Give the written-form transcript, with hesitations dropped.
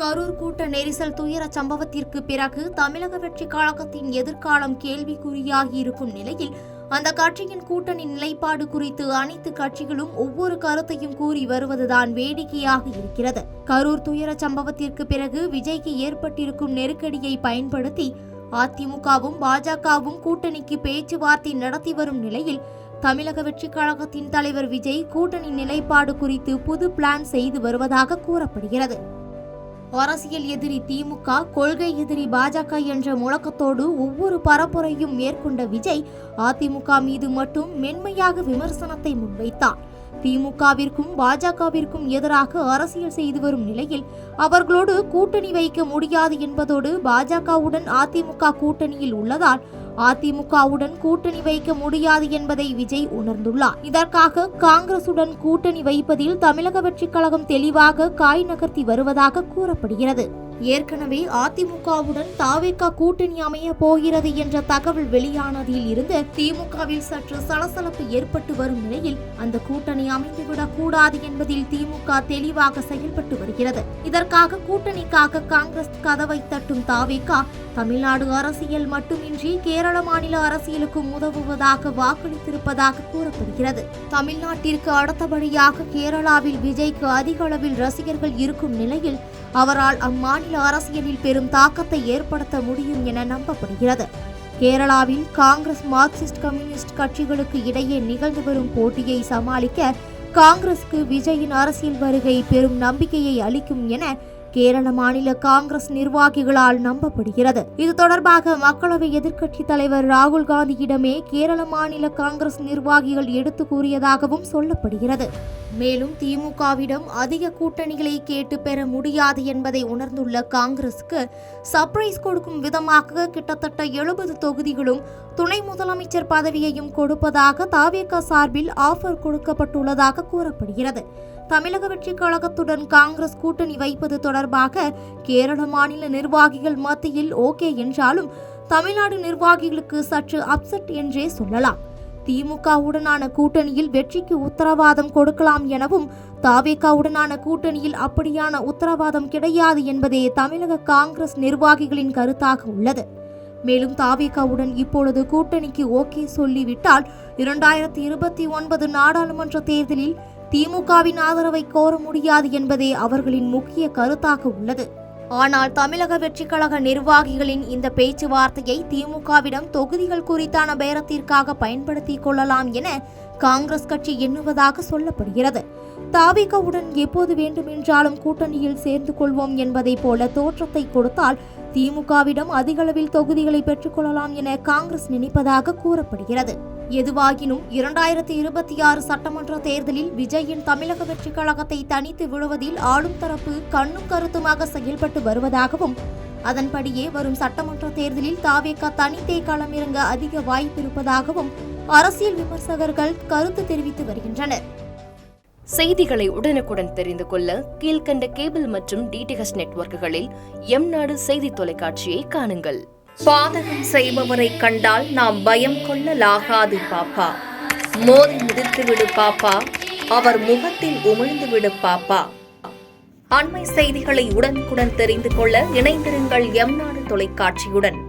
கரூர் கூட்ட நெரிசல் துயர சம்பவத்திற்கு பிறகு தமிழக வெற்றி கழகத்தின் எதிர்காலம் கேள்விக்குறியாகி இருக்கும் நிலையில் அந்த கட்சியின் கூட்டணி நிலைப்பாடு குறித்து அனைத்து கட்சிகளும் ஒவ்வொரு கருத்தையும் கூறி வருவதுதான் வேடிக்கையாக இருக்கிறது. கரூர் துயர சம்பவத்திற்கு பிறகு விஜய்க்கு ஏற்பட்டிருக்கும் நெருக்கடியை பயன்படுத்தி அதிமுகவும் பாஜகவும் கூட்டணிக்கு பேச்சுவார்த்தை நடத்தி வரும் நிலையில் தமிழக வெற்றி கழகத்தின் தலைவர் விஜய் கூட்டணி நிலைப்பாடு குறித்து புது பிளான் செய்து வருவதாக கூறப்படுகிறது. அரசியல் எதிரி திமுக, கொள்கை எதிரி பாஜக என்ற முழக்கத்தோடு ஒவ்வொரு பரப்புரையும் மேற்கொண்ட விஜய் அதிமுக மீது மட்டும் மென்மையாக விமர்சனத்தை முன்வைத்தார். திமுகவிற்கும் பாஜகவிற்கும் எதிராக அரசியல் செய்து வரும் நிலையில் அவர்களோடு கூட்டணி வைக்க முடியாது என்பதோடு பாஜகவுடன் அதிமுக கூட்டணியில் உள்ளதால் அதிமுகவுடன் கூட்டணி வைக்க முடியாது என்பதை விஜய் உணர்ந்துள்ளார். இதற்காக காங்கிரசுடன் கூட்டணி வைப்பதில் தமிழக வெற்றி கழகம் தெளிவாக காய் நகர்த்தி வருவதாக கூறப்படுகிறது. ஏற்கனவே அதிமுகவுடன் தாவேகா கூட்டணி அமைய போகிறது என்ற தகவல் வெளியானதில் இருந்து திமுகவில் சற்று சலசலப்பு ஏற்பட்டு வரும் நிலையில் அந்த கூட்டணி அமைந்துவிடக் கூடாது என்பதில் திமுக தெளிவாக செயல்பட்டு வருகிறது. இதற்காக கூட்டணிக்காக காங்கிரஸ் கதவை தட்டும் தாவேகா தமிழ்நாடு அரசியல் மட்டுமின்றி கேரள மாநில அரசியலுக்கும் உதவுவதாக வாக்களித்திருப்பதாக கூறப்படுகிறது. தமிழ்நாட்டிற்கு அடுத்தபடியாக கேரளாவில் விஜய்க்கு அதிக அளவில் ரசிகர்கள் இருக்கும் நிலையில் அவரால் அம்மாநில அரசியலில் பெரும் தாக்கத்தை ஏற்படுத்த முடியும் என நம்பப்படுகிறது. கேரளாவில் காங்கிரஸ், மார்க்சிஸ்ட், கம்யூனிஸ்ட் கட்சிகளுக்கு இடையே நிகழ்ந்து வரும் போட்டியை சமாளிக்க காங்கிரசுக்கு விஜயின் அரசியல் வருகை பெரும் நம்பிக்கையை அளிக்கும் என கேரள மாநில காங்கிரஸ் நிர்வாகிகளால் நம்பப்படுகிறது. இது தொடர்பாக மக்களவை எதிர்க்கட்சித் தலைவர் ராகுல் காந்தியிடமே கேரள மாநில காங்கிரஸ் நிர்வாகிகள் எடுத்து கூறியதாகவும் சொல்லப்படுகிறது. மேலும் திமுகவிடம் அதிக கூட்டணிகளை கேட்டு பெற முடியாது என்பதை உணர்ந்துள்ள காங்கிரசுக்கு சர்ப்ரைஸ் கொடுக்கும் விதமாக கிட்டத்தட்ட 70 தொகுதிகளும் துணை முதலமைச்சர் பதவியையும் கொடுப்பதாக தாவேகா சார்பில் ஆஃபர் கொடுக்கப்பட்டுள்ளதாக கூறப்படுகிறது. தமிழக வெற்றி கழகத்துடன் காங்கிரஸ் கூட்டணி வைப்பது தொடர்பாக கேரள மாநில நிர்வாகிகள் மத்தியில் ஓகே என்றாலும் தமிழ்நாடு நிர்வாகிகளுக்கு சற்று அப்செட் என்றே சொல்லலாம். திமுகவுடனான கூட்டணியில் வெற்றிக்கு உத்தரவாதம் கொடுக்கலாம் எனவும் தாவேகாவுடனான கூட்டணியில் அப்படியான உத்தரவாதம் கிடையாது என்பதே தமிழக காங்கிரஸ் நிர்வாகிகளின் கருத்தாக உள்ளது. மேலும் தாவேகாவுடன் இப்பொழுது கூட்டணிக்கு ஓகே சொல்லிவிட்டால் 2029 நாடாளுமன்ற தேர்தலில் திமுகவின் ஆதரவை கோர முடியாது என்பதே அவர்களின் முக்கிய கருத்தாக உள்ளது. ஆனால் தமிழக வெற்றி கழக நிர்வாகிகளின் இந்த பேச்சுவார்த்தையை திமுகவிடம் தொகுதிகள் குறித்தான பேரத்திற்காக பயன்படுத்திக் கொள்ளலாம் என காங்கிரஸ் கட்சி எண்ணுவதாக சொல்லப்படுகிறது. தாவேகாவுடன் எப்போது வேண்டுமென்றாலும் கூட்டணியில் சேர்ந்து கொள்வோம் என்பதை போல தோற்றத்தை கொடுத்தால் திமுகவிடம் அதிகளவில் தொகுதிகளை பெற்றுக்கொள்ளலாம் என காங்கிரஸ் நினைப்பதாக கூறப்படுகிறது. எதுவாகினும் 2026 சட்டமன்ற தேர்தலில் விஜயின் தமிழக வெற்றி கழகத்தை தனித்து விடுவதில் ஆளும் தரப்பு கண்ணும் கருத்துமாக செயல்பட்டு வருவதாகவும் அதன்படியே வரும் சட்டமன்ற தேர்தலில் தாவேகா தனித்தே களமிறங்க அதிக வாய்ப்பு இருப்பதாகவும் அரசியல் விமர்சகர்கள் கருத்து தெரிவித்து வருகின்றனர். செய்திகளை உடனுக்குடன் தெரிந்து கொள்ள கீழ்கண்ட கேபிள் மற்றும் டிடிஎச் நெட்வொர்க்குகளில் எம்நாடு செய்தி தொலைக்காட்சியை காணுங்கள். பாதகம் செய்பவரை கண்டால் நாம் பயம் கொள்ளலாகாது பாப்பா. மோதி மிதித்துவிடு பாப்பா, அவர் முகத்தில் உமிழ்ந்துவிடு பாப்பா. அண்மை செய்திகளை உடனுக்குடன் தெரிந்து கொள்ள இணைந்திருங்கள் எம்நாடு தொலைக்காட்சியுடன்.